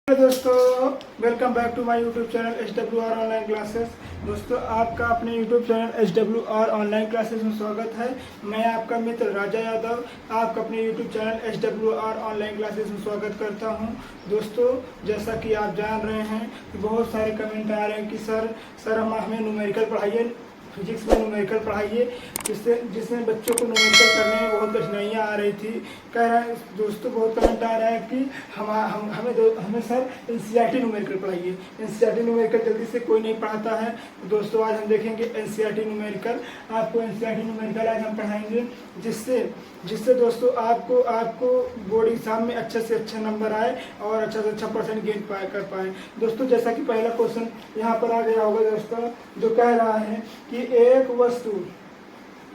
Hello दोस्तों, welcome back to my YouTube channel HWR online classes. दोस्तों, आपका अपने YouTube channel HWR online classes में स्वागत है। मैं आपका मित्र राजा यादव आपका अपने YouTube channel HWR online classes में स्वागत करता हूं। दोस्तों, जैसा कि आप जान रहे हैं कि बहुत सारे कमेंट आ रहे हैं कि सर हमें न्यूमेरिकल पढ़ाइए, फिजिक्स में न्यूमेरिकल पढ़ाइए, जिसमें बच्चों को न्यूमेरिकल करने में बहुत कठिनाइयाँ आ रही थी। कह रहे हैं दोस्तों, बहुत कमेंट आ रहा है कि हमें सर NCERT न्यूमेरिकल पढ़ाइए। NCERT न्यूमेरिकल जल्दी से कोई नहीं पढ़ाता है। तो दोस्तों, आज हम देखेंगे NCERT न्यूमेरिकल। आपको NCERT न्यूमेरिकल आज हम पढ़ाएंगे, जिससे दोस्तों आपको बोर्ड एग्जाम में अच्छे से अच्छे नंबर आए और अच्छा से अच्छा परसेंट गेन कर पाए। दोस्तों, जैसा कि पहला क्वेश्चन यहाँ पर आ गया होगा दोस्तों, जो कह रहा है कि एक वस्तु,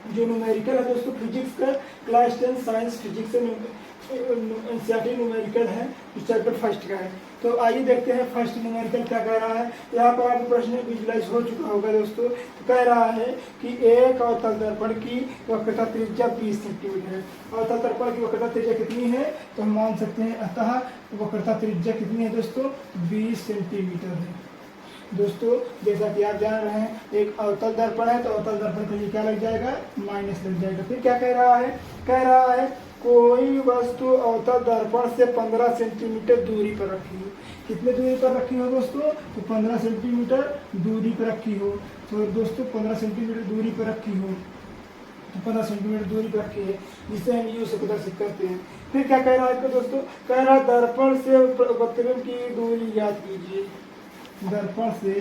जो न्यूमेरिकल है दोस्तों, फिजिक्स का क्लास 10 साइंस फिजिक्स से NCERT न्यूमेरिकल है, चैप्टर फर्स्ट का है। तो आइए देखते हैं फर्स्ट न्यूमेरिकल क्या कह रहा है। यहाँ पर आपको प्रश्न विजुलाइज हो चुका होगा दोस्तों। तो कह रहा है कि एक अवतल दर्पण की वक्रता त्रिज्या 20 सेंटीमीटर है। अवतल दर्पण की वक्रता त्रिज्या कितनी है, तो हम मान सकते हैं अतः वक्रता त्रिज्या कितनी है दोस्तों, 20 सेंटीमीटर है। दोस्तों, जैसा कि आप जान रहे हैं, एक अवतल दर्पण है तो अवतल दर्पण के लिए क्या लग जाएगा, माइनस लग जाएगा। फिर क्या कह रहा है कोई वस्तु अवतल दर्पण से 15 सेंटीमीटर दूरी पर रखी हो। कितने दूरी पर रखी हो दोस्तों, तो 15 सेंटीमीटर दूरी पर रखी हो। तो दोस्तों 15 सेंटीमीटर दूरी पर रखी हो, तो 15 सेंटीमीटर दूरी पर रखी है, जिसे हम यू से प्रदर्शित करते हैं। फिर क्या कह रहा है दोस्तों, कह रहा है दर्पण से प्रतिबिंब की दूरी ज्ञात कीजिए। दर्पण से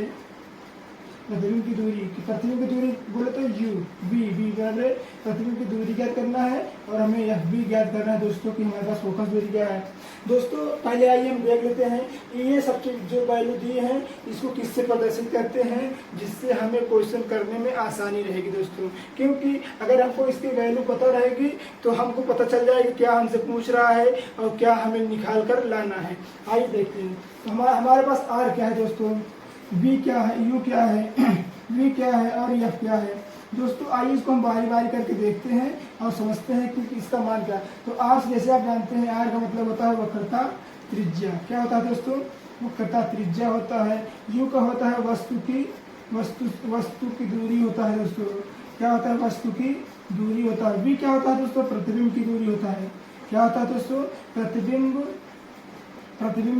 प्रतिबिंब की दूरी, प्रतिबिंब की दूरी बोले तो यू बी बराबर प्रतिबिंब की दूरी ज्ञात करना है और हमें एफ बी ज्ञात करना है दोस्तों कि हमारे पास फोकस दूरी क्या है। दोस्तों, पहले आइए हम देख लेते हैं कि ये सब चीज जो वैल्यू दिए हैं इसको किससे प्रदर्शित करते हैं, जिससे हमें क्वेश्चन करने में आसानी रहेगी दोस्तों। क्योंकि अगर हमको इसकी वैल्यू पता रहेगी तो हमको पता चल जाएगी क्या हमसे पूछ रहा है और क्या हमें निकाल कर लाना है। आइए देखते हैं। तो हमारे पास आर क्या है दोस्तों, बी क्या है, यू क्या है, वी क्या है और एफ क्या है। दोस्तों, आइए इसको हम बारी बारी करके देखते हैं और समझते हैं कि इसका मान क्या है। तो आर जैसे आप जानते हैं, आर का मतलब होता है वक्रता त्रिज्या। क्या होता है दोस्तों, वक्रता त्रिज्या होता है। यू का होता है वस्तु की दूरी होता है दोस्तों। क्या होता है, वस्तु की दूरी होता है। वी क्या होता है दोस्तों, प्रतिबिंब की दूरी होता है। क्या होता है दोस्तों, प्रतिबिंब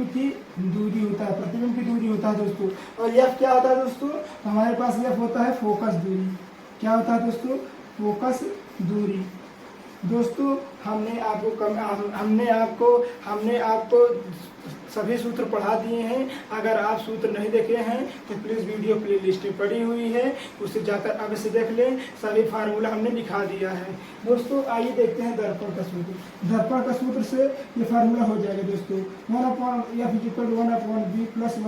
की दूरी होता है, प्रतिबिंब की दूरी होता है दोस्तों। और एफ क्या होता है दोस्तों, हमारे पास एफ होता है फोकस दूरी। क्या होता है दोस्तों, फोकस दूरी। दोस्तों, हमने आपको सभी सूत्र पढ़ा दिए हैं। अगर आप सूत्र नहीं देखे हैं तो प्लीज़ वीडियो प्ले लिस्ट में पड़ी हुई है, उसे जाकर अवश्य देख लें। सभी फार्मूला हमने लिखा दिया है। दोस्तों, आइए देखते हैं दर्पण का सूत्र। दर्पण का सूत्र से ये फार्मूला हो जाएगा दोस्तों, 1/f=1/b +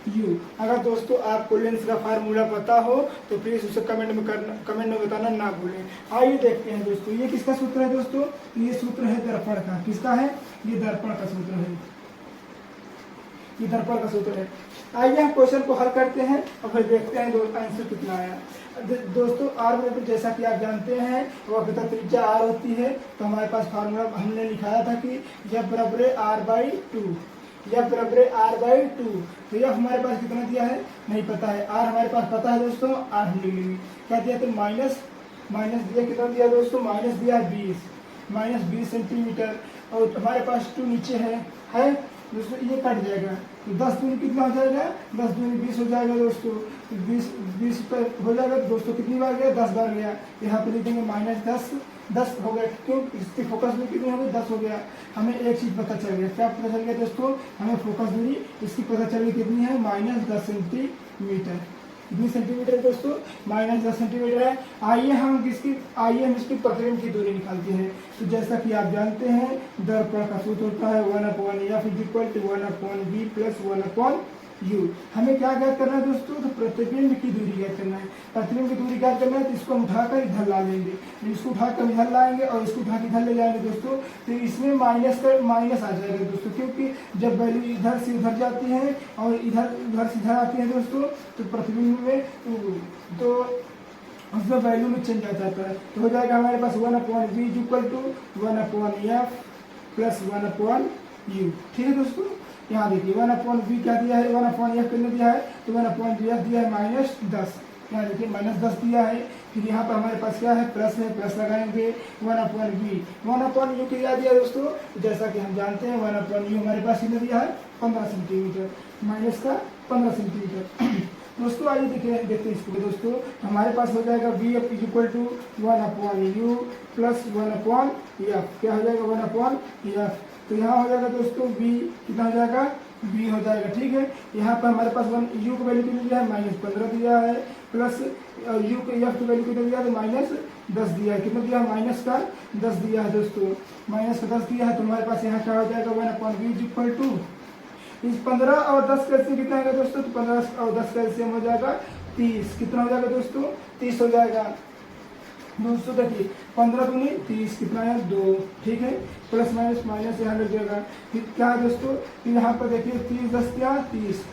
1/u। अगर दोस्तों आपको लेंस का फार्मूला पता हो तो प्लीज़ उसे कमेंट में बताना ना भूलें। आइए देखते हैं दोस्तों, ये किसका सूत्र है दोस्तों, ये सूत्र है दर्पण का। किसका है, ये दर्पण का सूत्र है, ये दर्पण का सूत्र है। आइए हम क्वेश्चन को हल करते हैं और फिर देखते हैं आंसर कितना आया। दोस्तों, आर में जैसा कि आप जानते हैं वक्रता त्रिज्या आर होती है। तो हमारे पास फार्मूला हमने लिखाया था कि F बराबर r/2, F बराबर r/2। तो यह हमारे पास कितना दिया है नहीं पता है, आर हमारे पास पता है दोस्तों, आर हम ले लेंगे। क्या दिया, तो माइनस दिया, कितना दिया दोस्तों, माइनस दिया 20 सेंटीमीटर। और हमारे पास 2 नीचे है दोस्तों, ये कट जाएगा तो 10 दूनी कितना हो जाएगा, 10 दूनी 20 हो जाएगा दोस्तों। 20 पर हो जाएगा दोस्तों, कितनी बार गया, 10 बार गया। यहाँ पे लिख देंगे -10 हो गया। क्यों, इसकी फोकस दूरी कितनी हो गई, 10 हो गया। हमें एक चीज़ पता चल गया, क्या पता चल गया दोस्तों, हमें फोकस दूरी इसकी पता चल गई कितनी है, -10 सेंटीमीटर। कितनी सेंटीमीटर दोस्तों, -10 सेंटीमीटर है। आइए हम इसकी प्रतिबिंब की दूरी निकालते हैं। तो जैसा कि आप जानते हैं दर्पण का सूत्र होता है 1/f=1/b + 1/u। हमें क्या ज्ञात करना है दोस्तों, तो प्रतिबिंब की दूरी ज्ञात करना है। प्रतिबिंब की दूरी ज्ञात करना है तो इसको हम उठाकर इधर ला लेंगे, इसको उठाकर इधर लाएंगे और इसको उठाकर इधर ले जाएंगे दोस्तों। तो इसमें माइनस आ जाएगा दोस्तों, क्योंकि जब वैल्यू इधर से उधर जाती है और इधर से इधर आती है दोस्तों, तो प्रतिबिंब में तो उसमें वैल्यू में चेंज आ जाता है। तो हो जाएगा हमारे पास 1/b = 1/f + 1/u। ठीक है दोस्तों, यहाँ देखिए 1/v क्या दिया है, 1/f कितने दिया है, तो 1/f दिया है -10। यहाँ देखिए -10 दिया है। फिर यहाँ पर हमारे पास क्या है, प्लस है, प्लस लगाएंगे 1/v। 1/u क्या दिया है दोस्तों, जैसा कि हम जानते हैं 1/u हमारे पास कितना दिया है, 15 सेंटीमीटर, माइनस का 15 सेंटीमीटर। दोस्तों आइए देखते हैं इसको। दोस्तों हमारे पास हो जाएगा v equal to 1/u plus 1/f, क्या हो जाएगा 1/f। तो यहाँ हो जाएगा दोस्तों v कितना हो जाएगा, v हो जाएगा, ठीक है। यहाँ पर हमारे पास u की वैल्यू कितनी दिया है, -15 दिया है, प्लस u के f की वैल्यू कितना दिया है, -10 दिया है। कितना दिया है, -10 दिया है दोस्तों, -10 दिया है। तो हमारे पास यहाँ क्या हो जाएगा 1/v इक्वल टू इस 15 और 10 का एलसीएम कितना है दोस्तों, तो 15 और 10 का एलसीएम हो जाएगा 30। कितना हो जाएगा दोस्तों, 30 हो जाएगा दोस्तों। देखिए 15 दूनी 30, कितना है 2, ठीक है। प्लस माइनस माइनस यहाँ लग जाएगा। फिर क्या है दोस्तों, यहाँ पर देखिए 30 10 क्या 30,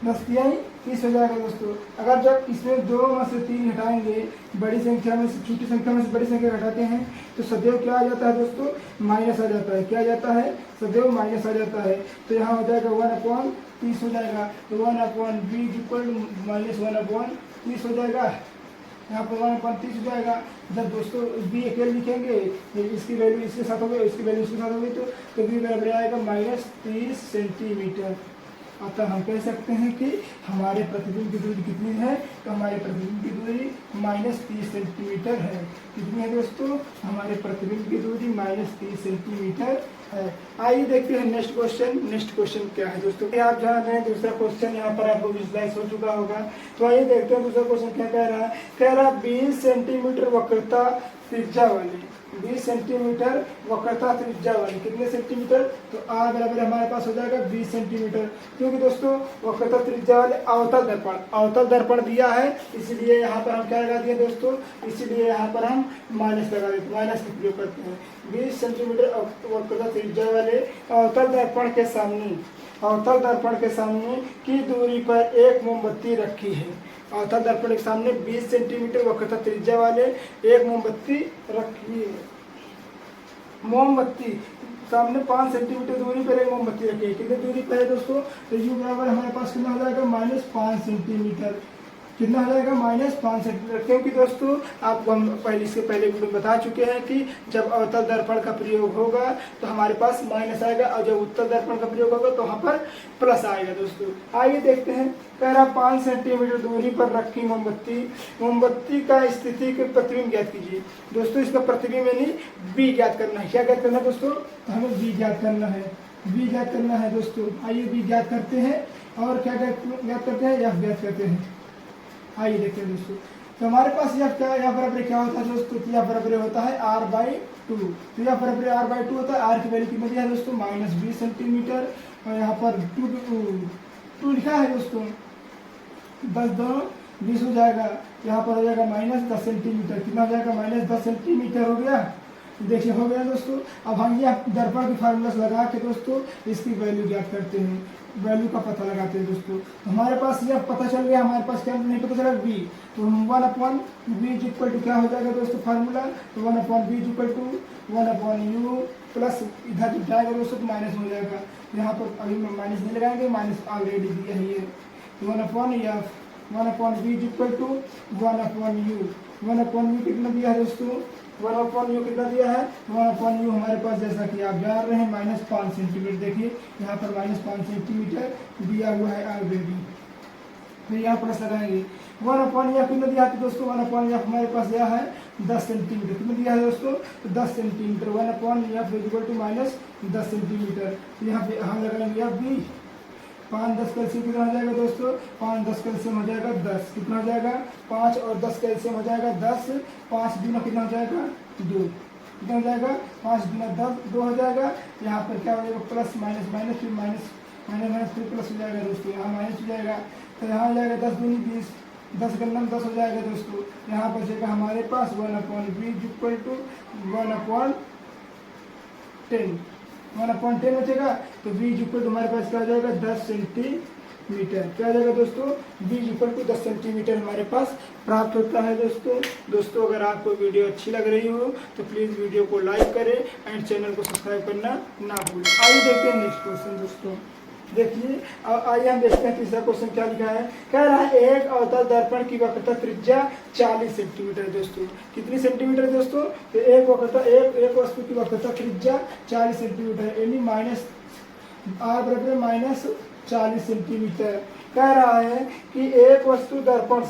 10 ही 30 हो जाएगा दोस्तों। अगर जब इसमें 2 में से 3 हटाएंगे, बड़ी संख्या में से छोटी संख्या में से बड़ी संख्या घटाते हैं, तो सदैव क्या आ जाता है दोस्तों, माइनस आ जाता है। क्या आ जाता है, सदैव माइनस आ जाता है। तो यहाँ हो जाएगा 1/30 हो जाएगा। तो 1/v इक्वल माइनस 1/30 हो जाएगा। यहाँ पर 1/30 हो जाएगा। जब दोस्तों v अकेले लिखेंगे, इसकी वैल्यू इसके साथ हो गई, इसकी वैल्यू इसके साथ हो गई, तो v बराबर आएगा -30 सेंटीमीटर। अतः हम कह सकते हैं कि हमारे प्रतिबिंब की दूरी कितनी है, तो हमारे प्रतिबिंब की दूरी -30 सेंटीमीटर है। कितनी है दोस्तों, हमारे प्रतिबिंब की दूरी -30 सेंटीमीटर है। आइए देखते हैं नेक्स्ट क्वेश्चन। नेक्स्ट क्वेश्चन क्या है दोस्तों, आप जान रहे हैं दूसरा क्वेश्चन यहाँ पर आपको विजुलाइज हो चुका होगा। तो आइए देखते हैं दूसरा क्वेश्चन क्या कह रहा है। कह रहा है 20 सेंटीमीटर वक्रता त्रिज्या वाली, 20 सेंटीमीटर वक्रता त्रिज्या वाली, कितने सेंटीमीटर, तो r बराबर हमारे पास हो जाएगा 20 सेंटीमीटर। क्योंकि दोस्तों वक्रता त्रिज्या वाले अवतल दर्पण दिया है, इसीलिए यहाँ पर हम क्या लगा दिए दोस्तों, इसीलिए यहाँ पर हम माइनस लगा देते, माइनस का प्रयोग करते हैं। 20 सेंटीमीटर वक्रता त्रिज्या वाले अवतल दर्पण के सामने की दूरी पर एक मोमबत्ती रखी है। अवतल दर्पण के सामने 20 सेंटीमीटर वक्रता त्रिज्या वाले एक मोमबत्ती रखी है। मोमबत्ती सामने 5 सेंटीमीटर दूरी पर एक मोमबत्ती रखी है। कितनी दूरी पर है दोस्तों, तो यू बराबर हमारे पास कितना हो जाएगा, -5 सेंटीमीटर। कितना हो जाएगा, -5 सेंटीमीटर। क्योंकि दोस्तों आपको हम इसके पहले वीडियो बता चुके हैं कि जब अवतल दर्पण का प्रयोग होगा तो हमारे पास माइनस आएगा, और जब उत्तल दर्पण का प्रयोग होगा तो वहाँ पर प्लस आएगा दोस्तों। आइए देखते हैं। कह रहा 5 सेंटीमीटर दूरी पर रखी मोमबत्ती का स्थिति के प्रतिबिंब ज्ञात कीजिए। दोस्तों इसका प्रतिबिंब यानी बी ज्ञात करना है। क्या ज्ञात करना है दोस्तों, तो हमें बी ज्ञात करना है, बी ज्ञात करना है दोस्तों। आइए बी ज्ञात करते हैं, और क्या ज्ञात करते हैं, एफ ज्ञात करते हैं। आइए देखते हैं दोस्तों। तो हमारे पास यह बराबर क्या होता है दोस्तों, यह बराबर होता है r/2। तो यह बराबर r/2 होता है। r की वैल्यू कितनी है दोस्तों, -20 सेंटीमीटर, और यहाँ पर 2 लिखा है दोस्तों, 10 2 20 हो जाएगा। यहाँ पर हो जाएगा -10 सेंटीमीटर। कितना हो जाएगा, -10 सेंटीमीटर हो गया। देखिए हो गया दोस्तों। अब हम यह दर्पण की फार्मूला लगा के दोस्तों इसकी वैल्यू ज्ञात करते हैं, वैल्यू का पता लगाते हैं दोस्तों। तो हमारे पास यह पता चल गया, हमारे पास क्या नहीं पता चला, v। तो 1/v इक्वल टू क्या हो जाएगा दोस्तों फार्मूला, तो 1/v equal to 1/u plus इधर जब जाएगा दोस्तों तो माइनस हो जाएगा। यहाँ पर अभी माइनस नहीं लगाएंगे, माइनस ऑलरेडी दिया है ये। 1/v equal to 1/u। 1/u कितना दिया है दोस्तों, 1/u कितना दिया है, 1/u हमारे पास जैसा कि आप जान रहे हैं -5 सेंटीमीटर। देखिए यहाँ पर -5 सेंटीमीटर दिया हुआ है ऑलरेडी। फिर यहाँ प्लस लगाएंगे। 1/f कितना दिया है दोस्तों, 1/f हमारे पास यह है 10 सेंटीमीटर। कितना दिया है दोस्तों, तो 10 centimetre. 1/f equal to -10 centimetre. यहाँ पे हम लगाएंगे अब भी 5 10 कैल्शियम कितना हो जाएगा दोस्तों, 5 10 कैल्शियम हो जाएगा 10। कितना हो जाएगा, 5 और 10 कैल्शियम हो जाएगा 10। 5 दूना कितना हो जाएगा, 2। कितना हो जाएगा, 5 दूना 10 2 हो जाएगा। यहाँ पर क्या हो जाएगा, प्लस माइनस माइनस, फिर माइनस माइनस फिर प्लस हो जाएगा दोस्तों। यहाँ माइनस हो जाएगा, तो यहाँ हो जाएगा 10 दूनी 20, 10 गन्ना 10 हो जाएगा दोस्तों। यहाँ बचेगा हमारे पास 1/v इक्वल टू 1/10 बचेगा। तो v इक्वल टू हमारे पास क्या हो जाएगा, 10 सेंटीमीटर। क्या हो जाएगा दोस्तों, v इक्वल टू 10 सेंटीमीटर हमारे पास प्राप्त होता है दोस्तों। अगर आपको वीडियो अच्छी लग रही हो तो प्लीज़ वीडियो को लाइक करें एंड चैनल को सब्सक्राइब करना ना भूलें। आइए देखते हैं नेक्स्ट क्वेश्चन दोस्तों। देखिए आइए हम देखते हैं तीसरा क्वेश्चन क्या लिखा है। कह रहा है एक अवतल दर्पण की वक्रता त्रिज्या 40 सेंटीमीटर दोस्तों। कितनी सेंटीमीटर दोस्तों? तो एक वस्तु की वक्रता त्रिज्या 40 सेंटीमीटर यानी r बराबर माइनस 40 सेंटीमीटर। कह रहा है कि एक वस्तु दर्पण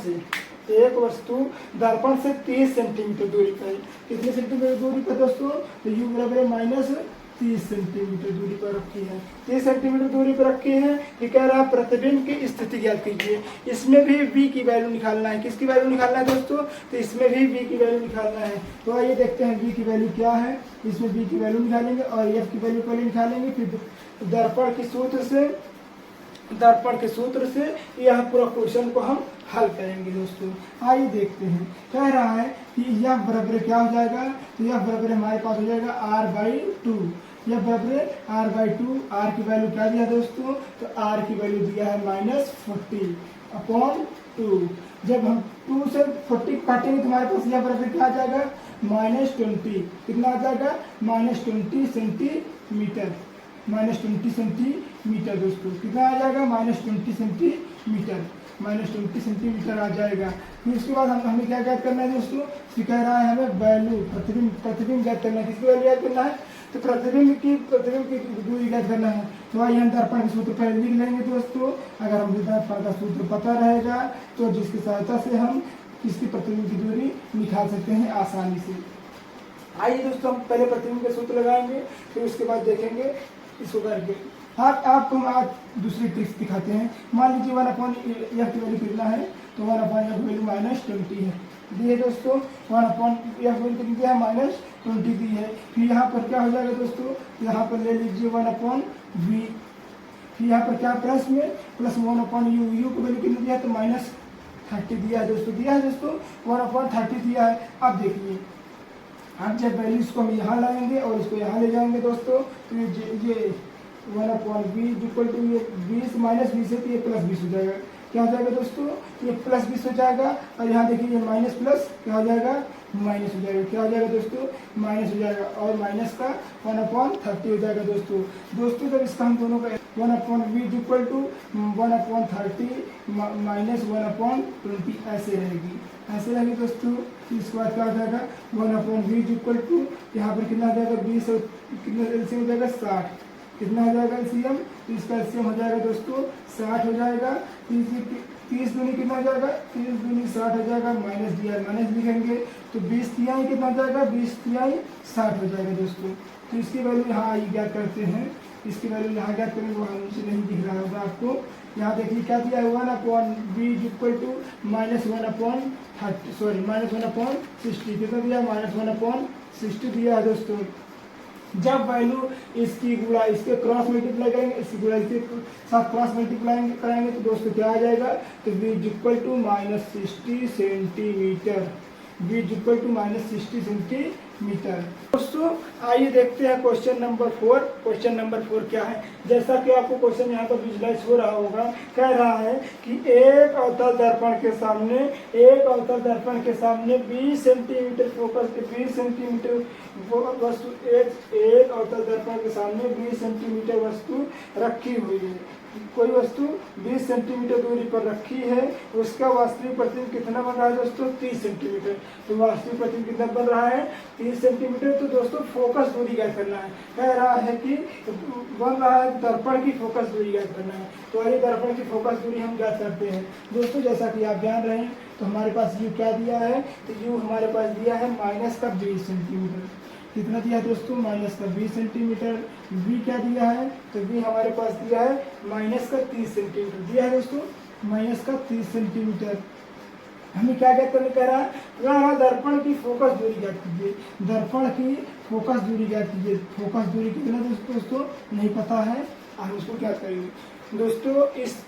से 30 सेंटीमीटर दूरी पर, कितने सेंटीमीटर दूरी पर दोस्तों? तो u बराबर माइनस 30 सेंटीमीटर दूरी पर रखी है। 30 सेंटीमीटर दूरी पर रखी है। ये कह रहा है प्रतिबिंब की स्थिति ज्ञात कीजिए। इसमें भी v की वैल्यू निकालना है। किसकी वैल्यू निकालना है दोस्तों? तो इसमें भी v की वैल्यू निकालना है। तो आइए देखते हैं v की वैल्यू क्या है। इसमें v की वैल्यू निकालेंगे और f की वैल्यू पहले निकालेंगे, फिर दर्पण के सूत्र से यह पूरा क्वेश्चन को हम हल करेंगे दोस्तों। आइए देखते हैं। कह रहा है कि यह बराबर क्या हो जाएगा? तो यह बराबर हमारे पास हो जाएगा r/2। यह बराबर r/2। r की वैल्यू क्या दिया दोस्तों? तो r की वैल्यू दिया है -40/2। जब हम 2 से 40 काटेंगे तो हमारे पास यह बराबर क्या आ जाएगा? -20। कितना आ जाएगा? -20 सेंटीमीटर। -20 सेंटीमीटर दोस्तों। कितना आ जाएगा? -20 सेंटीमीटर। -20 सेंटीमीटर आ जाएगा। फिर उसके बाद हमें क्या ज्ञात करना है दोस्तों? कह रहा है हमें वैल्यू प्रतिबिंब ज्ञात करना है। किसकी वैल्यू ज्ञात करना है? तो प्रतिबिंब की दूरी ज्ञात करना है। तो आइए हम दर्पण के सूत्र पहले लिख लेंगे दोस्तों। अगर हमें दर्पण का सूत्र पता रहेगा तो जिसकी सहायता से हम इसकी प्रतिबिंब की दूरी निकाल सकते हैं आसानी से। आइए दोस्तों हम पहले प्रतिबिंब के सूत्र लगाएंगे, फिर उसके बाद देखेंगे इसको करके। आपको हम आज दूसरी ट्रिक्स दिखाते हैं। मान लीजिए 1/f की वैल्यू कितना है? तो 1/f की वैल्यू -20 है दी है दोस्तों। 1/f वैल्यू कितनी दिया है? -20 दी है। फिर यहाँ पर क्या हो जाएगा दोस्तों? यहाँ पर ले लीजिए 1/v। फिर यहाँ पर क्या प्लस 1/u। u की वैल्यू कितनी दिया है? तो -30 दिया है दोस्तों। 1/30 दिया है। अब देखिए, अब जब वैल्यूज को हम यहाँ लाएंगे और इसको यहाँ ले जाएंगे दोस्तों, तो ये 1/v इक्वल टू ये 20 -20 है तो ये +20 हो जाएगा। क्या हो जाएगा दोस्तों? ये +20 हो जाएगा। और यहाँ देखिए ये माइनस प्लस क्या हो जाएगा? माइनस हो जाएगा। क्या हो जाएगा दोस्तों? माइनस हो जाएगा। और माइनस का 1/30 हो जाएगा दोस्तों। जब इसका हम दोनों का 1/v इक्वल टू 1/30 -1/20 ऐसे रहेगी दोस्तों। इसके बाद क्या हो जाएगा? 1/v इक्वल टू यहाँ पर कितना हो जाएगा? 20 और कितना एलसीएम हो जाएगा? 60। कितना हो जाएगा एलसीएम? तो इसका एलसीएम हो जाएगा दोस्तों 60 हो जाएगा। 30 दूनी कितना हो जाएगा? 30 दूनी 60 हो जाएगा। माइनस दिया माइनस लिखेंगे तो 20 तिहाई कितना हो जाएगा? 20 तिहाई 60 हो जाएगा दोस्तों। तो इसकी वैल्यू यहाँ ज्ञात करते हैं। इसकी वैल्यू यहाँ ज्ञात करेंगे, वहाँ नीचे नहीं दिख रहा होगा आपको। यहाँ देखिए क्या दिया है? 1/v इक्वल टू -1/60 कितना दिया? -1/60 दिया है दोस्तों। जब वैल्यू इसकी गुणा इसके क्रॉस मल्टीप्लाई करेंगे, इसकी गुणा इसके साथ क्रॉस मल्टीप्लाई करेंगे तो दोस्तों क्या आ जाएगा? तो v equal to -60 centimetre. v equal to -60 centimetre. दोस्तों आइए देखते हैं क्वेश्चन नंबर 4। क्वेश्चन नंबर 4 क्या है? जैसा कि आपको क्वेश्चन यहाँ पर विजुलाइज हो रहा होगा, कह रहा है कि एक अवतल दर्पण के सामने 20 सेंटीमीटर फोकस के 20 सेंटीमीटर वस्तु एक अवतल दर्पण के सामने 20 सेंटीमीटर वस्तु रखी हुई है। कोई वस्तु 20 सेंटीमीटर दूरी पर रखी है, उसका वास्तविक प्रतिबिंब कितना बन रहा है दोस्तों? 30 सेंटीमीटर। तो वास्तविक प्रतिबिंब कितना बन रहा है? 30 सेंटीमीटर। तो दोस्तों फोकस दूरी ज्ञात करना है। कह रहा है कि बन रहा है दर्पण की फोकस दूरी ज्ञात करना है। तो आइए दर्पण की फोकस दूरी हम ज्ञात करते हैं दोस्तों। जैसा कि आप जान रहे हैं तो हमारे पास यू क्या दिया है? तो यू हमारे पास दिया है -20 सेंटीमीटर। कितना दिया है दोस्तों? -20 सेंटीमीटर। v क्या दिया है? तो v हमारे पास दिया है -30 सेंटीमीटर दिया है दोस्तों। -30 सेंटीमीटर। हमें क्या ज्ञात करने कह रहा है? दर्पण की फोकस दूरी ज्ञात कीजिए। दर्पण की फोकस दूरी ज्ञात कीजिए। फोकस दूरी कितना दोस्तों नहीं पता है, हम उसको क्या करेंगे दोस्तों? इस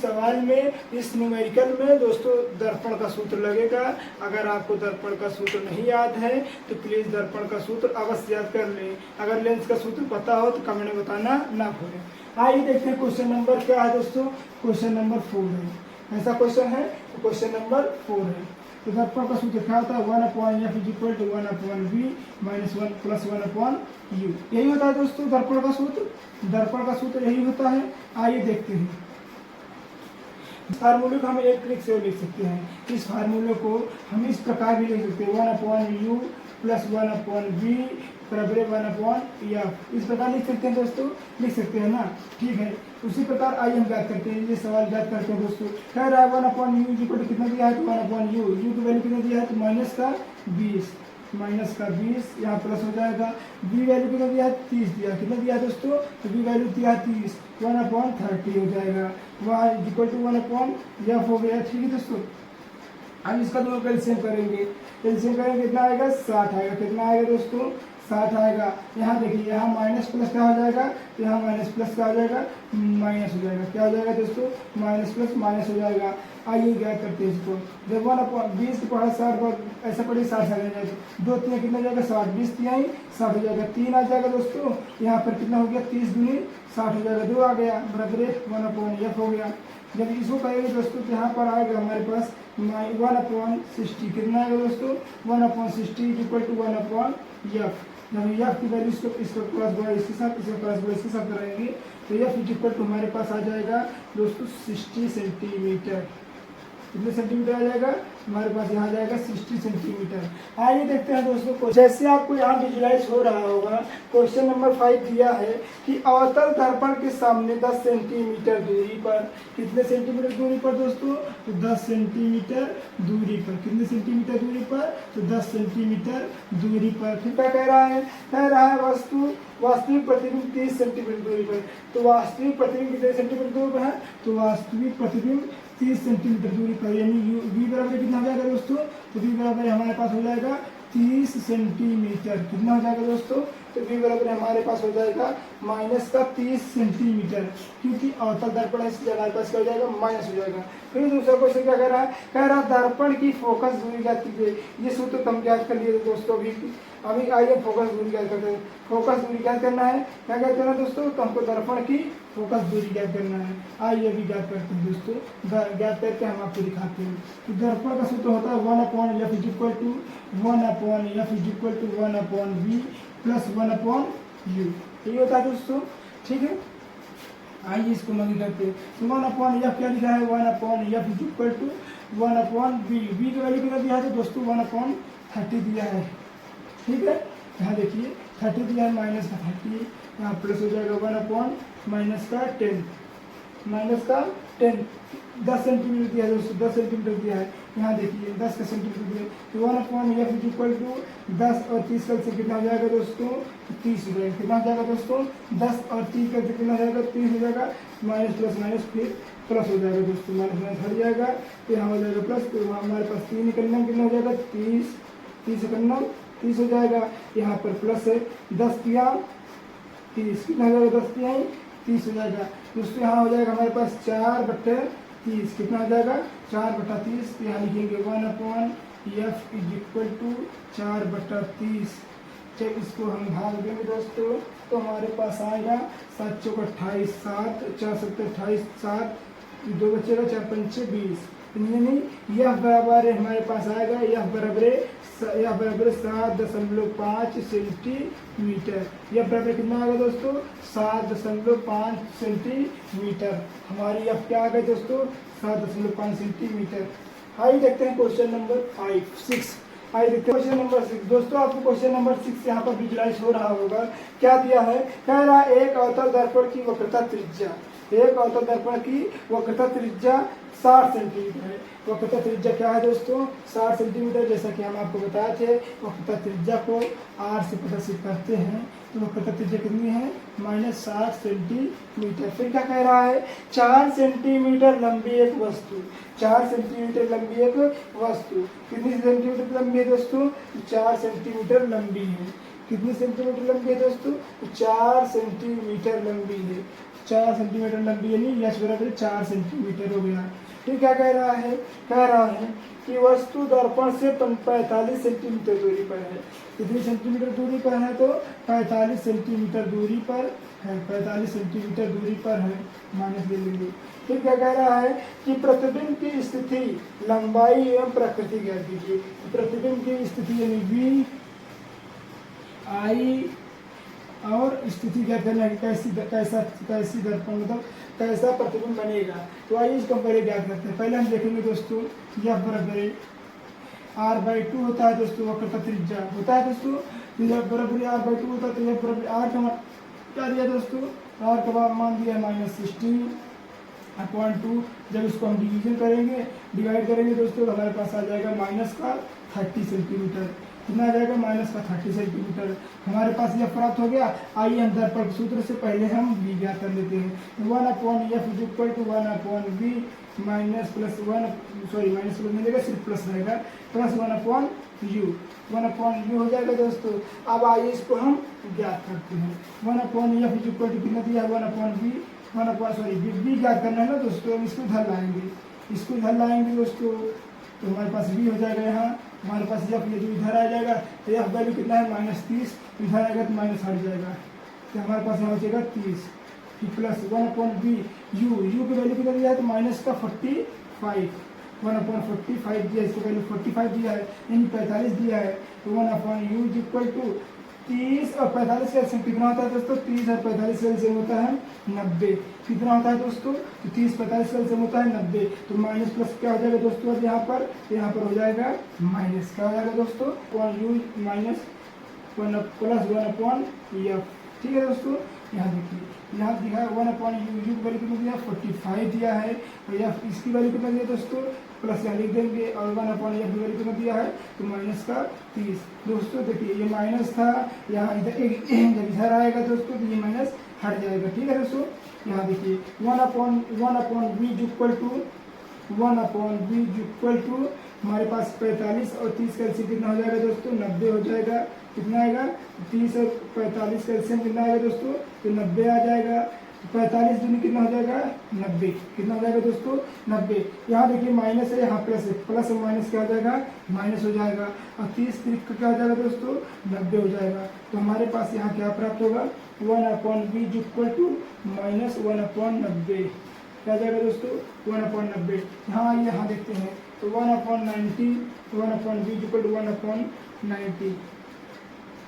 सवाल में, इस न्यूमेरिकल में दोस्तों दर्पण का सूत्र लगेगा। अगर आपको दर्पण का सूत्र नहीं याद है तो प्लीज़ दर्पण का सूत्र अवश्य याद कर लें। अगर लेंस का सूत्र पता हो तो कमेंट में बताना ना भूलें। आइए देखते हैं क्वेश्चन नंबर क्या है दोस्तों। क्वेश्चन नंबर 4 है। ऐसा क्वेश्चन है तो क्वेश्चन नंबर 4 है। तो दर्पण का सूत्र क्या होता है 1/f equal to 1/v minus 1 plus 1/u। यही होता है दोस्तों दर्पण का सूत्र। दर्पण का सूत्र यही होता है। आइए देखते हैं फार्मूले को हम एक ट्रिक से लिख सकते हैं। इस फार्मूले को हम इस प्रकार भी लिख सकते हैं 1/u प्लस 1/v बराबर 1/f। इस प्रकार लिख सकते हैं दोस्तों, लिख सकते हैं ना, ठीक है। उसी प्रकार आइए हम याद करते हैं, ये सवाल याद करते हैं दोस्तों। कह रहा है 1/u इक्वल कितना दिया है तो 1/u, u की वैल्यू कितना दिया है तो माइनस का 20 यहाँ प्लस हो जाएगा। v वैल्यू कितना दिया है 30 दिया, कितना दिया है दोस्तों तो v वैल्यू दिया है 30, 1/30 हो जाएगा। y इक्वल टू 1/f हो गया, ठीक है दोस्तों। हम इसका दोनों एलसीएम करेंगे, कितना आएगा 60 आएगा। कितना आएगा दोस्तों 60 आएगा। यहाँ देखिए यहाँ माइनस प्लस क्या हो जाएगा तो यहाँ माइनस प्लस क्या हो जाएगा माइनस हो जाएगा। क्या हो जाएगा दोस्तों माइनस प्लस माइनस हो जाएगा। आइए क्या करते हैं इसको, जब 1/20 को पढ़ा 60 ऐसा पढ़िए 60 आ जाएगा, 2 3 कितना हो जाएगा 60, 20 3 60 हो जाएगा, 3 आ जाएगा दोस्तों। यहाँ पर कितना हो गया 30 दूनी 60 हो जाएगा, 2 आ गया बराबर 1/f हो गया। जब इसको करेंगे दोस्तों तो यहाँ पर आएगा हमारे पास 1/60। कितना आएगा दोस्तों 1/60 इक्वल टू 1/f। जब एफ की वैल्यू इसको क्रॉस गुणा इसके साथ, इसको क्रॉस गुणा इसके साथ कराएंगे तो एफ इक्वल टू हमारे पास आ जाएगा दोस्तों 60 सेंटीमीटर। कितने सेंटीमीटर आ जाएगा हमारे पास यहाँ आ जाएगा 60 सेंटीमीटर। आइए देखते हैं दोस्तों को, जैसे आपको यहाँ विजुलाइज हो रहा होगा क्वेश्चन नंबर 5 दिया है कि अवतल दर्पण के सामने 10 सेंटीमीटर दूरी पर, कितने सेंटीमीटर दूरी पर दोस्तों तो 10 सेंटीमीटर दूरी पर। कितने सेंटीमीटर दूरी पर तो 10 सेंटीमीटर दूरी पर। फिर क्या कह रहा है, कह रहा है वास्तविक प्रतिबिंब 30 सेंटीमीटर दूरी पर। तो वास्तविक प्रतिबिंब कितने सेंटीमीटर दूरी पर है तो वास्तविक प्रतिबिंब 30 सेंटीमीटर दूरी पर, यानी v बराबर कितना हो जाएगा दोस्तों तो v बराबर हमारे पास हो जाएगा 30 सेंटीमीटर। कितना हो जाएगा दोस्तों तो v बराबर हमारे पास हो जाएगा माइनस का 30 सेंटीमीटर, क्योंकि अवतल दर्पण है इसलिए हमारे पास क्या हो जाएगा माइनस हो जाएगा। फिर दूसरा क्वेश्चन क्या कह रहा है, कह रहा है दर्पण की फोकस दूरी ज्ञात कीजिए। ये सूत्र हम ज्ञात कर लिए दोस्तों। अभी आइए फोकस दूरी ज्ञात करते हैं। फोकस दूरी ज्ञात करना है, क्या ज्ञात करना है दोस्तों तो हमको दर्पण की फोकस दूरी ज्ञात करना है। आइए अभी ज्ञात करते हैं दोस्तों, ज्ञात करके हम आपको दिखाते हैं। तो दर्पण का सूत्र होता है 1/f equal to 1/v plus 1/u। ये होता है दोस्तों, ठीक है। आइए इसको मनी करते हैं। तो 1/f क्या लिखा है 1/f equal to 1/v। v की वैल्यू कितना दिया है तो दोस्तों 1/30 दिया है, ठीक है। यहाँ देखिए 30 दिया है माइनस का 30, यहाँ प्लस हो जाएगा 1/10 माइनस का 10 10 सेंटीमीटर दिया है दोस्तों, 10 सेंटीमीटर दिया है। यहाँ देखिए 10 का सेंटीमीटर दिया है तो 1/f इक्वल टू 10 और 30 का से कितना हो जाएगा दोस्तों 30 हो जाएगा। कितना हो जाएगा दोस्तों 10 और 30 का कितना हो जाएगा 30 हो जाएगा, माइनस प्लस माइनस फिर प्लस हो जाएगा दोस्तों, माइनस माइनस हट जाएगा तो यहाँ हो जाएगा प्लस। तो हमारे पास 3 निकलना कितना हो जाएगा 30 करना 30 हो जाएगा। यहाँ पर प्लस है 10 तिया 30, कितना हो जाएगा 10 तिया 30 हो जाएगा दोस्तों। यहाँ हो जाएगा हमारे पास 4/30, कितना हो जाएगा 4/30। तो यहाँ लिखेंगे 1/f इक्वल टू 4/30। जब इसको हम भाग देंगे दोस्तों तो हमारे पास आएगा 7 चौक 28, 7 4 7 28, 7 2 बचेगा 4 5 20। यानी यह बराबर है हमारे पास आएगा यह बराबर 7.5 सेंटीमीटर। यह बराबर कितना आ गया दोस्तों 7.5 सेंटीमीटर। हमारी यह क्या आ गई दोस्तों 7.5 सेंटीमीटर। आइए देखते हैं क्वेश्चन नंबर 6। आइए देखते हैं क्वेश्चन नंबर 6। दोस्तों आपको क्वेश्चन नंबर 6 यहाँ पर विजुलाइज हो रहा होगा। क्या दिया है, कह रहा है एक अवतल दर्पण की वक्रता त्रिज्या, एक अवतल दर्पण की वक्रता त्रिज्या 60 सेंटीमीटर है। वक्रता त्रिज्या क्या है दोस्तों 60 सेंटीमीटर। जैसा कि हम आपको बताए थे वक्रता त्रिज्या को r से प्रदर्शित करते हैं तो वक्रता त्रिज्या कितनी है -60 सेंटीमीटर। फिर क्या कह रहा है 4 सेंटीमीटर लंबी एक वस्तु, 4 सेंटीमीटर लंबी एक वस्तु। कितनी सेंटीमीटर लंबी है दोस्तों 4 सेंटीमीटर लंबी है। कितनी सेंटीमीटर लंबी है दोस्तों 4 सेंटीमीटर लंबी है। 4 सेंटीमीटर लंबी यानी यश बराबर 4 सेंटीमीटर हो गया। फिर क्या कह रहा है, कह रहा है कि वस्तु दर्पण से 45 सेंटीमीटर दूरी पर है। कितनी सेंटीमीटर दूरी पर है तो 45 सेंटीमीटर दूरी पर है, 45 सेंटीमीटर दूरी पर है, माइनस ले लेंगे। फिर क्या कह रहा है कि प्रतिबिंब की स्थिति, लंबाई एवं प्रकृति ज्ञात कीजिए। प्रतिबिंब की स्थिति यानी वी आई और स्थिति क्या करना है, कैसी दर्पण मतलब कैसा प्रतिबिंब बनेगा। तो आइए इसको पहले ज्ञात करते हैं। पहले हम देखेंगे दोस्तों, यह बराबर r/2 होता है दोस्तों, वक्र का त्रिज्या होता है दोस्तों, तो यह बराबर r/2 होता है, तो यह बराबर r का क्या दिया दोस्तों, r का मान दिया -16/2। जब इसको हम डिवीजन करेंगे, डिवाइड करेंगे दोस्तों, तो हमारे पास आ जाएगा -30 सेंटीमीटर। कितना आ जाएगा, -30 सेंटीमीटर। हमारे पास यह प्राप्त हो गया। आइए हम दर्पण के सूत्र से पहले हम v ज्ञात कर लेते हैं। 1/f = 1/v माइनस प्लस मिलेगा, सिर्फ प्लस रहेगा, प्लस 1/u हो जाएगा दोस्तों। अब आइए इसको हम ज्ञात करते हैं। 1/f कितना दिया है, 1/v v ज्ञात करना है ना दोस्तों। हम इसको इधर लाएंगे दोस्तों, तो हमारे पास v हो जाएगा। यहाँ हमारे पास f ये जो इधर आ जाएगा, तो f वैल्यू कितना है -30, इधर आएगा तो माइनस हट जाएगा, तो हमारे पास यहाँ हो जाएगा 30। फिर प्लस 1/v u की वैल्यू कितना दिया है, तो -45 1/45 दिया, इसको वैल्यू 45 दिया है, यानी 45 दिया है। तो 1/u = 30 और 45 का एलसीएम कितना होता है दोस्तों, 30 और 45 का एलसीएम होता है 90। कितना होता है दोस्तों, तो 30 45 का एलसीएम होता है 90। तो माइनस प्लस क्या हो जाएगा दोस्तों, अब यहाँ पर हो जाएगा माइनस, क्या हो जाएगा दोस्तों, u माइनस 1 प्लस 1/f। ठीक है दोस्तों, यहाँ देखिए, यहाँ दिखा है 1/u की वैल्यू कितना दिया, 45 दिया है, और या इसकी वैल्यू कितना दिया दोस्तों, प्लस यहाँ लिख देंगे, और 1/f की वैल्यू कितना दिया है, तो -30। दोस्तों देखिए, ये माइनस था, यहाँ इधर जब इधर आएगा दोस्तों, तो ये माइनस हट जाएगा। ठीक है दोस्तों, यहाँ देखिए 1/v हमारे पास 45 और 30 का एलसीएम कितना हो जाएगा दोस्तों, 90 हो जाएगा। कितना आएगा, 30 और 45 का एलसीएम कितना आएगा दोस्तों, तो 90 आ जाएगा। 45 दूनी कितना हो जाएगा, 90। कितना हो जाएगा दोस्तों, 90। यहाँ देखिए माइनस है, यहाँ प्लस है, प्लस और माइनस क्या हो जाएगा, माइनस हो जाएगा, और 30 का क्या हो जाएगा दोस्तों, 90 हो जाएगा। तो हमारे पास यहाँ क्या प्राप्त होगा, 1/v = -1/90। क्या जाएगा दोस्तों, 1/90। यहाँ देखते हैं, तो 1/90 1/v = 1/90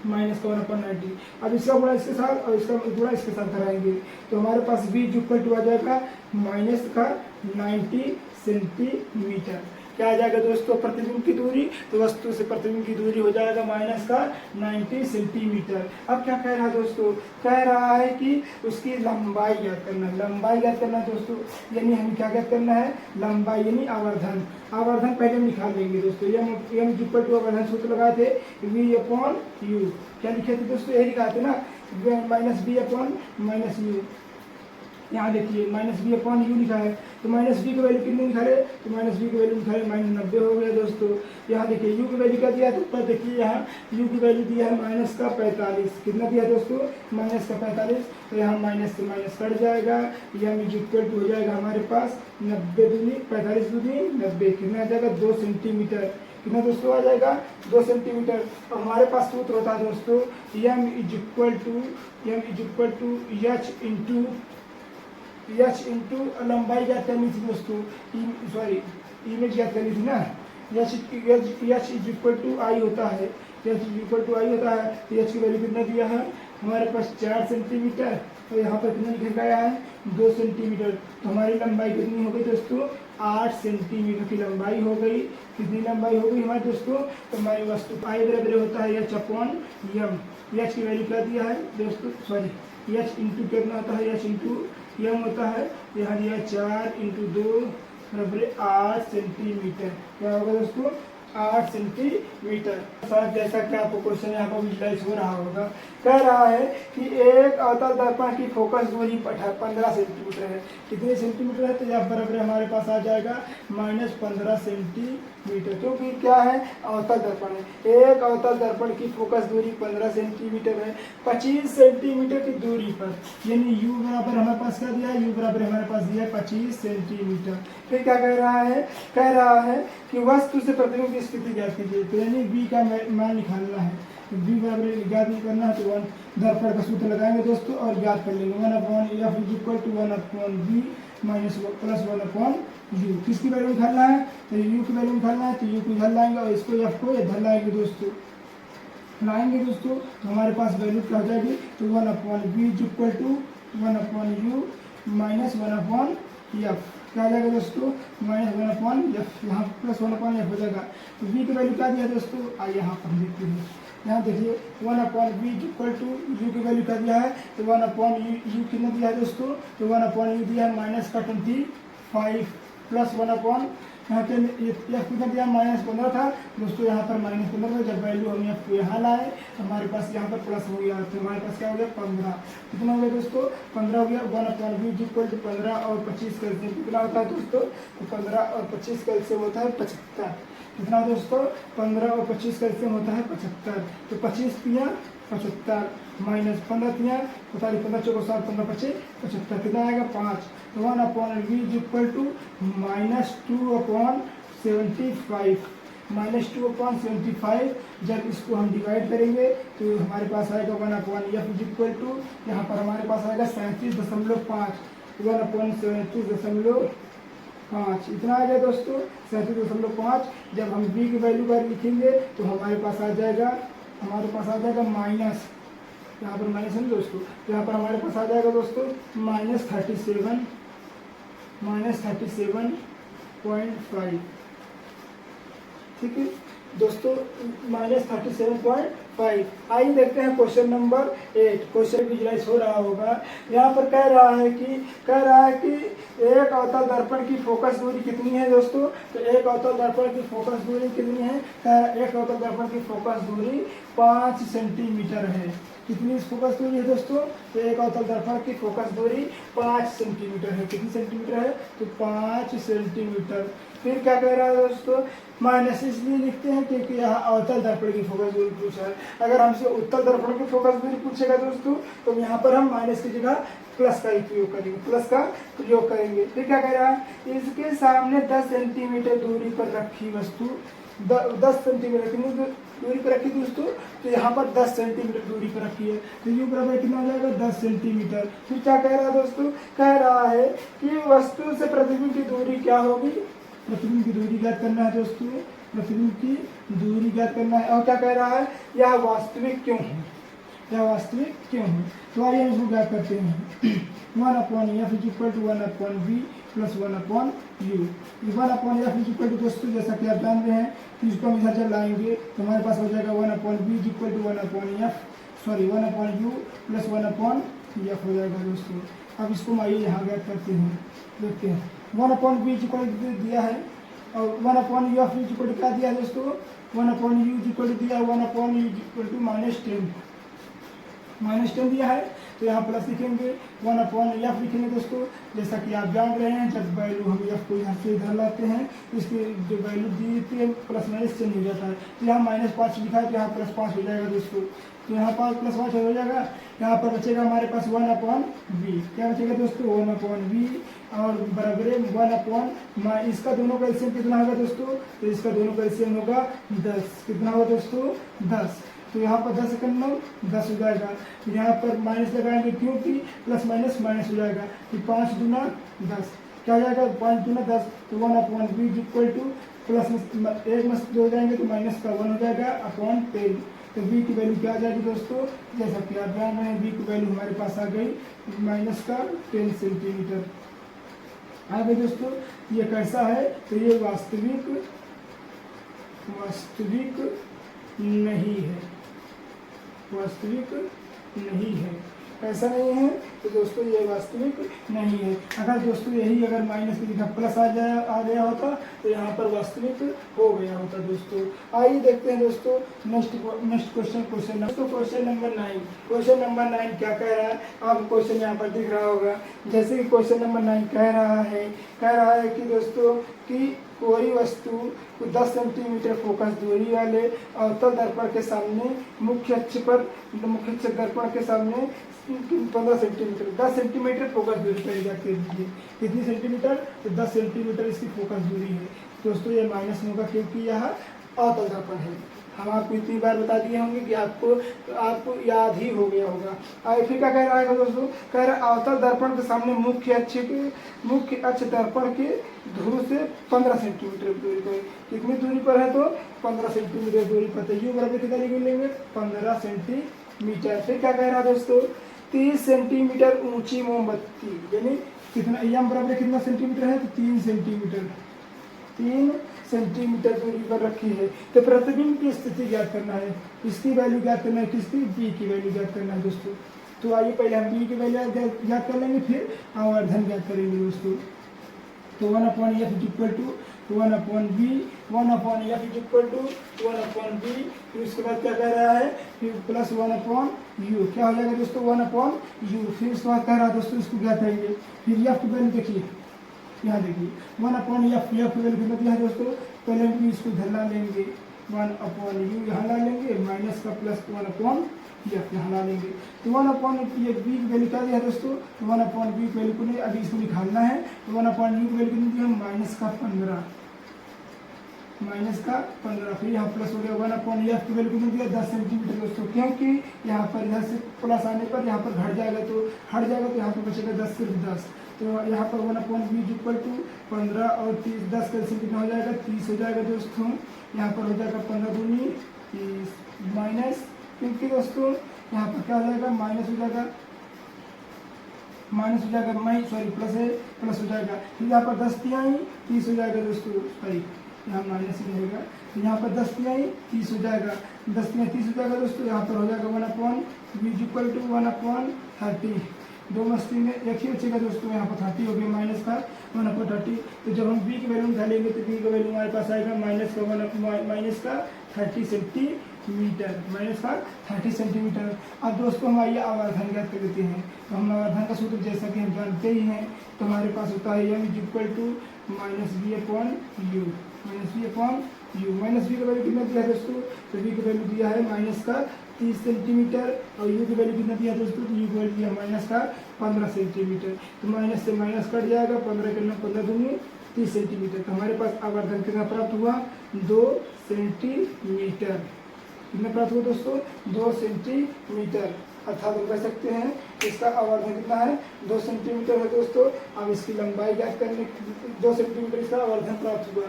माइनस का 1/90। अब इसका गुणा इसके साथ और इसका गुणा इसके साथ कराएंगे, तो हमारे पास v = आ जाएगा -90 सेंटीमीटर। क्या आ जाएगा दोस्तों, प्रतिबिंब की दूरी, तो वस्तु से प्रतिबिंब की दूरी हो जाएगा -90 सेंटीमीटर। अब क्या कह रहा है दोस्तों, कह रहा है कि उसकी लंबाई ज्ञात करना है। लंबाई ज्ञात करना है दोस्तों, यानी हमें क्या ज्ञात करना है, लंबाई यानी आवर्धन। आवर्धन पहले हम निकाल लेंगे दोस्तों। m = आवर्धन सूत्र लगाए थे, v/u। क्या लिखे थे दोस्तों, यही लिखा थे ना, -v/-u। यहाँ देखिए -v/u लिखा है, तो -v की वैल्यू कितनी निकाले, तो -v की वैल्यू निकाले -90 हो गया दोस्तों। यहाँ देखिए u की वैल्यू क्या दिया है, तो ऊपर देखिए यहाँ u की वैल्यू दिया है -45। कितना दिया दोस्तों, -45। तो यहाँ माइनस से माइनस कट जाएगा, यह = हो जाएगा हमारे पास 90 दूनी 45 दूनी 90। कितना आ जाएगा, 2 सेंटीमीटर। कितना दोस्तों आ जाएगा, 2 सेंटीमीटर। तो हमारे पास सूत्र होता है दोस्तों, m = h इंटू लंबाई ज्ञात करनी थी दोस्तों, इमेज ज्ञात करनी थी ना, h = I होता है, तो h की वैल्यू कितना दिया है, हमारे पास 4 सेंटीमीटर, तो यहाँ पर कितना लिखा गया है, 2 सेंटीमीटर। तो हमारी लंबाई कितनी हो गई दोस्तों, 8 सेंटीमीटर की लंबाई हो गई। कितनी लंबाई हो गई हमारे दोस्तों, तो हमारी वस्तु I बराबर होता है h/m। h की वैल्यू क्या दिया है दोस्तों, h इंटू कितना होता है, h इंटू m होता है, यहाँ दिया 4 × 2 = 8 सेंटीमीटर। क्या होगा दोस्तों, 8 सेंटीमीटर। शायद जैसा कि आपको क्वेश्चन यहाँ पर विजुलाइज हो रहा होगा, कह रहा है कि एक अवतल दर्पण की फोकस दूरी 15 सेंटीमीटर है। कितने सेंटीमीटर है, तो यह बराबर हमारे पास आ जाएगा -15 सेंटीमीटर, क्योंकि क्या है, अवतल दर्पण है। एक अवतल दर्पण की फोकस दूरी 15 सेंटीमीटर है 25 सेंटीमीटर की दूरी पर, यानी u बराबर हमारे पास क्या दिया है, u बराबर हमारे पास दिया है 25 सेंटीमीटर। फिर क्या कह रहा है कि वस्तु से प्रतिबिंब की स्थिति ज्ञात कीजिए, तो यानी v का मान निकालना है। तो v बराबर ज्ञात नहीं करना है तो वन दर्पण का सूत्र लगाएंगे दोस्तों और ज्ञात कर लेंगे 1/f is equal to 1/v minus plus 1/u। किसकी वैल्यू निकालना है तो u की वैल्यू निकालना है तो u को इधर लाएंगे और इसको f को इधर लाएंगे दोस्तों, लाएंगे दोस्तों तो हमारे पास वैल्यू क्या हो जाएगी तो 1/v is equal to 1/u minus 1/f क्या हो जाएगा दोस्तों माइनस 1/f, यहाँ प्लस 1/f हो जाएगा। तो v की वैल्यू क्या दिया दोस्तों, आइए यहाँ पर देखते हैं। यहाँ देखिए 1/v इक्वल टू u की वैल्यू क्या दिया है तो 1/u कितना दिया है दोस्तों तो 1/u दिया है -25 प्लस 1/, यहाँ पे f कितना दिया -15 था दोस्तों, यहाँ पर -15 था। जब वैल्यू हम f को यहाँ लाए तो हमारे पास यहाँ पर प्लस हो गया तो हमारे पास क्या हो गया 15। कितना हो गया दोस्तों 15 हो गया। 1/v इक्वल टू 15 और 25 का एलसीएम कितना होता है दोस्तों तो 15 और 25 का एलसीएम होता है 75। कितना दोस्तों 15 और 25 का एलसीएम होता है 75। तो 25 तिया 75 माइनस 15 तिया 45 15 चौको 7 15 25 75 कितना आएगा 5। तो 1/v इज इक्वल टू -2/75 जब इसको हम डिवाइड करेंगे तो हमारे पास आएगा 1/f इज इक्वल टू यहाँ पर हमारे पास आएगा 37.5 1/37.5 इतना आ गया दोस्तों 37.5। जब हम v की वैल्यू पर लिखेंगे तो हमारे पास आ जाएगा माइनस, यहाँ पर माइनस है दोस्तों, तो यहाँ पर हमारे पास आ जाएगा दोस्तों -37.5 ठीक है दोस्तों -37.5। आइए देखते हैं क्वेश्चन नंबर 8। क्वेश्चन विजुलाइज हो रहा होगा। यहाँ पर कह रहा है कि एक अवतल दर्पण की फोकस दूरी कितनी है दोस्तों, तो एक अवतल दर्पण की फोकस दूरी कितनी है, एक अवतल दर्पण की फोकस दूरी 5 सेंटीमीटर है। कितनी फोकस दूरी है दोस्तों, तो एक अवतल दर्पण की फोकस दूरी 5 सेंटीमीटर है। कितनी सेंटीमीटर है तो 5 सेंटीमीटर। फिर क्या कह रहा है दोस्तों माइनस इसलिए लिखते हैं क्योंकि यहाँ अवतल दर्पण की फोकस दूरी पूछा है। अगर हमसे उत्तल दर्पण की फोकस दूरी पूछेगा दोस्तों तो यहाँ पर हम माइनस की जगह प्लस का प्रयोग करेंगे। फिर क्या कह रहा है इसके सामने 10 सेंटीमीटर दूरी पर रखी वस्तु 10 सेंटीमीटर कितनी दूरी पर रखी दोस्तों, तो यहाँ पर 10 सेंटीमीटर दूरी पर रखी है तो u बराबर कितना हो जाएगा 10 सेंटीमीटर। फिर क्या कह रहा है दोस्तों, कह रहा है कि वस्तु से प्रतिबिंब की दूरी क्या होगी, प्रतिबिंब की दूरी ज्ञात करना है दोस्तों, प्रतिबिंब की दूरी ज्ञात करना है। और क्या कह रहा है यह वास्तविक क्यों है, तो आइए इसको ज्ञात करते हैं। 1/f is equal to 1/v plus 1/u। 1/f is equal to दोस्तों जैसा कि आप जान रहे हैं कि इसको हम इधर लाएंगे तो हमारे पास हो जाएगा 1/v is equal to 1/u plus 1/f हो जाएगा दोस्तों। अब इसको आइए यहाँ ज्ञात करते हैं, देखते हैं 1/v इज इक्वल टू दिया है और 1/u इज इक्वल टू क्या दिया है दोस्तों 1/u इज इक्वल टू दिया है 1/u इज इक्वल टू -10 दिया है तो यहाँ प्लस लिखेंगे 1/f लिखेंगे दोस्तों। जैसा कि आप जान रहे हैं जब वैल्यू हम f को यहाँ से इधर लाते हैं तो इसकी जो वैल्यू दी थी प्लस माइनस चेंज हो जाता है। तो यहाँ -5 लिखा है तो यहाँ +5 हो जाएगा दोस्तों। तो यहाँ पर +5 हो जाएगा, यहाँ पर बचेगा हमारे पास 1/v। क्या बचेगा दोस्तों 1/v और बराबर 1/, इसका दोनों का एलसीएम कितना होगा दोस्तों, तो इसका दोनों का एलसीएम होगा 10। कितना होगा दोस्तों 10। तो यहाँ पर 10 करना 10 हो जाएगा। फिर यहाँ पर माइनस लगाएंगे क्योंकि प्लस माइनस हो जाएगा। फिर 5 दूना 10 क्या हो जाएगा 5 दूना 10। तो 1/v is equal two plus 1 में 2 हो जाएंगे तो माइनस का 1 हो जाएगा अपॉन 10। तो v की वैल्यू क्या आ जाएगी दोस्तों, जैसा कि आप जान रहे हैं v की वैल्यू हमारे पास आ गई -10 सेंटीमीटर आ गई दोस्तों। ये कैसा है तो ये वास्तविक नहीं है, ऐसा नहीं है तो दोस्तों ये वास्तविक नहीं है। अगर दोस्तों यही अगर माइनस की जगह प्लस आ गया होता तो यहाँ पर वास्तविक हो गया होता दोस्तों। आइए देखते हैं दोस्तों नेक्स्ट क्वेश्चन नंबर 9 क्या कह रहा है, आपको क्वेश्चन यहाँ पर दिख रहा होगा। जैसे कि क्वेश्चन नंबर 9 कह रहा है कि दोस्तों कि कोई वस्तु 10 सेंटीमीटर फोकस दूरी वाले अवतल दर्पण के सामने मुख्य अक्ष दर्पण के सामने 15 सेंटीमीटर 10 सेंटीमीटर फोकस दूरी पर जाती है। कितनी सेंटीमीटर तो 10 सेंटीमीटर इसकी फोकस दूरी है दोस्तों। ये माइनस में होगा क्योंकि यह अवतल दर्पण है। हम आपको इतनी बार बता दिए होंगे कि आपको याद ही हो गया होगा। आगे फिर क्या कह रहा है दोस्तों, कह रहा है अवतल दर्पण के सामने मुख्य अक्ष दर्पण के ध्रुव से 15 सेंटीमीटर दूरी पर, कितनी दूरी पर है तो 15 सेंटीमीटर दूरी पर। तो यू बराबर कितना लेंगे 15 सेंटीमीटर। फिर क्या कह रहा है दोस्तों, 30 सेंटीमीटर ऊंची मोमबत्ती, यानी कितना एम बराबर कितना सेंटीमीटर है तो 3 सेंटीमीटर, 3 सेंटीमीटर दूरी पर रखी है। तो प्रतिबिंब की स्थिति ज्ञात करना है, इसकी वैल्यू ज्ञात करना है, किसकी बी की वैल्यू ज्ञात करना है दोस्तों। तो आइए पहले हम बी की वैल्यू ज्ञात कर लेंगे, फिर आवर्धन ज्ञात करेंगे दोस्तों। तो 1/f equal to 1/b, 1/f equal to 1/b, फिर उसके बाद क्या कह रहा है फिर प्लस 1/u, क्या हो जाएगा दोस्तों 1/u। फिर उसके बाद कह रहा है दोस्तों इसको क्या करेंगे, फिर एफ की वैल्यू देखिए, यहाँ देखिए 1/f की वैल्यू कितना दिया है दोस्तों, पहले हम इसको इधर ला लेंगे 1/u यहाँ ला लेंगे, माइनस का प्लस 1/f यहाँ ला लेंगे। तो 1/b की वैल्यू क्या दिया है दोस्तों, 1/b की वैल्यू को नहीं अभी इसको निकालना है। तो 1/u की वैल्यू कितनी दी है माइनस का 15, फिर यहाँ प्लस हो गया 1/f की वैल्यू कितनी दिया 10 सेंटीमीटर दोस्तों, क्योंकि यहाँ पर इधर से प्लस आने पर यहाँ पर घट जाएगा तो यहाँ पर बचेगा 10 सिर्फ 10। तो यहाँ पर 1/b इक्वल टू 15 और 30, 10 कैंसिल कितना हो जाएगा 30 हो जाएगा दोस्तों। यहाँ पर हो जाएगा 15 दूनी 30 माइनस, क्योंकि दोस्तों यहाँ पर क्या हो जाएगा माइनस हो जाएगा प्लस है, प्लस हो जाएगा। फिर यहाँ पर 10 तिहाई 30 हो जाएगा दोस्तों, सॉरी यहाँ माइनस ही रहेगा। तो यहाँ पर 10 तिहाई 30 हो जाएगा, 10 तिहाई 30 हो जाएगा दोस्तों। यहाँ पर हो जाएगा 1/b इक्वल टू 1/30, दो मस्ती में एक ही बचेगा दोस्तों, यहाँ पर 30 हो गया माइनस का 1/30। तो जब हम b की वैल्यू निकालेंगे तो b का वैल्यू हमारे पास आएगा माइनस का 30 सेंटीमीटर, माइनस का 30 सेंटीमीटर। अब दोस्तों हम आइए आवर्धन ज्ञात कर देते हैं। तो हम आवर्धन का सूत्र जैसा कि हम जानते ही हैं, तो हमारे पास होता है m equal to -v/u, minus v का वैल्यू कितना दिया है दोस्तों, तो v का वैल्यू दिया है माइनस का 30 सेंटीमीटर और u की वैल्यू कितना दिया दोस्तों, तो u की वैल्यू दिया माइनस का 15 सेंटीमीटर। तो माइनस से माइनस कट जाएगा, 15 करना 15 दूनी 30 सेंटीमीटर। तो हमारे पास आवर्धन कितना प्राप्त हुआ 2 सेंटीमीटर। कितना प्राप्त हुआ दोस्तों 2 सेंटीमीटर, अर्थात हम कह सकते हैं इसका आवर्धन कितना है 2 सेंटीमीटर है दोस्तों। अब इसकी लंबाई ज्ञात करने 2 सेंटीमीटर इसका आवर्धन प्राप्त हुआ।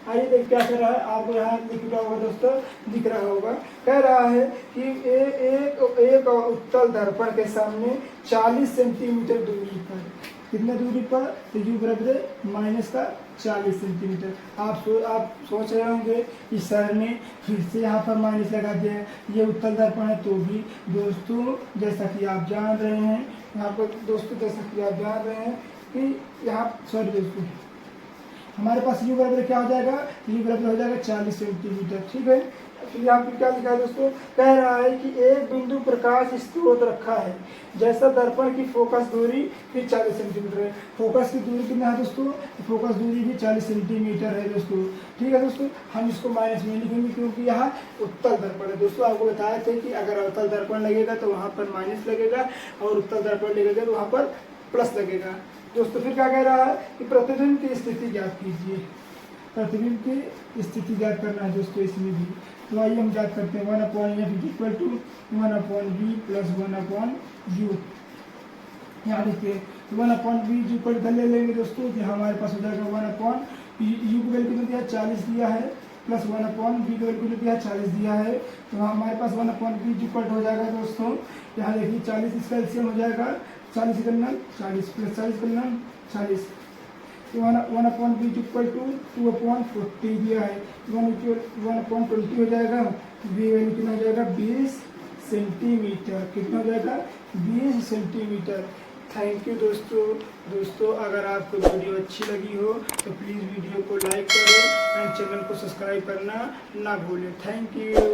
आइए देख क्या कर रहा है, आपको यहाँ दिख रहा होगा दोस्तों, दिख रहा होगा, कह रहा है कि एक उत्तल दर्पण के सामने 40 सेंटीमीटर दूरी पर, कितना दूरी पर, तो u बराबर माइनस का 40 सेंटीमीटर। आप सोच रहे होंगे कि सर ने फिर से यहाँ पर माइनस लगा दिया है, ये उत्तल दर्पण है। तो भी दोस्तों जैसा कि आप जान रहे हैं, यहाँ पर दोस्तों जैसा कि आप जान रहे हैं कि यहाँ दोस्तों हमारे पास u बराबर क्या हो जाएगा, u बराबर हो जाएगा 40 सेंटीमीटर, ठीक है। तो यहाँ पर क्या लिखा है दोस्तों, कह रहा है कि एक बिंदु प्रकाश स्रोत रखा है, जैसा दर्पण की फोकस दूरी फिर 40 सेंटीमीटर है। फोकस की दूरी कितना है दोस्तों, फोकस दूरी भी 40 सेंटीमीटर है दोस्तों, ठीक है दोस्तों। हम इसको माइनस में लिखेंगे क्योंकि यहाँ उत्तल दर्पण है दोस्तों। आपको बताए थे कि अगर अवतल दर्पण लगेगा तो वहाँ पर माइनस लगेगा और उत्तल दर्पण लगेगा तो वहाँ पर प्लस लगेगा दोस्तों। फिर क्या कह रहा है कि प्रतिबिंब की स्थिति ज्ञात कीजिए, प्रतिबिंब की स्थिति ज्ञात करना है दोस्तों इसमें भी। तो आइए हम ज्ञात करते हैं 1/f equal to 1/b plus 1/u। यहाँ देखिए 1/b इक्वल टू ले लेंगे दोस्तों, जो हमारे पास हो जाएगा 1/u की वैल्यू कितना दिया 40 दिया है, प्लस 1/b की वैल्यू कितना दिया 40 दिया है। तो हमारे पास 1/b इक्वल हो जाएगा दोस्तों, यहाँ देखिए 40 इसका एलसीएम हो जाएगा 40 करना 40 प्लस 40 करना 40। 1/b इक्वल टू 2/40 दिया है, 1/20 हो जाएगा। b वैल्यू कितना हो जाएगा 20 सेंटीमीटर, कितना हो जाएगा 20 सेंटीमीटर। थैंक यू दोस्तों अगर आपको वीडियो अच्छी लगी हो तो प्लीज़ वीडियो को लाइक करें एंड चैनल को सब्सक्राइब करना ना भूलें। Thank you.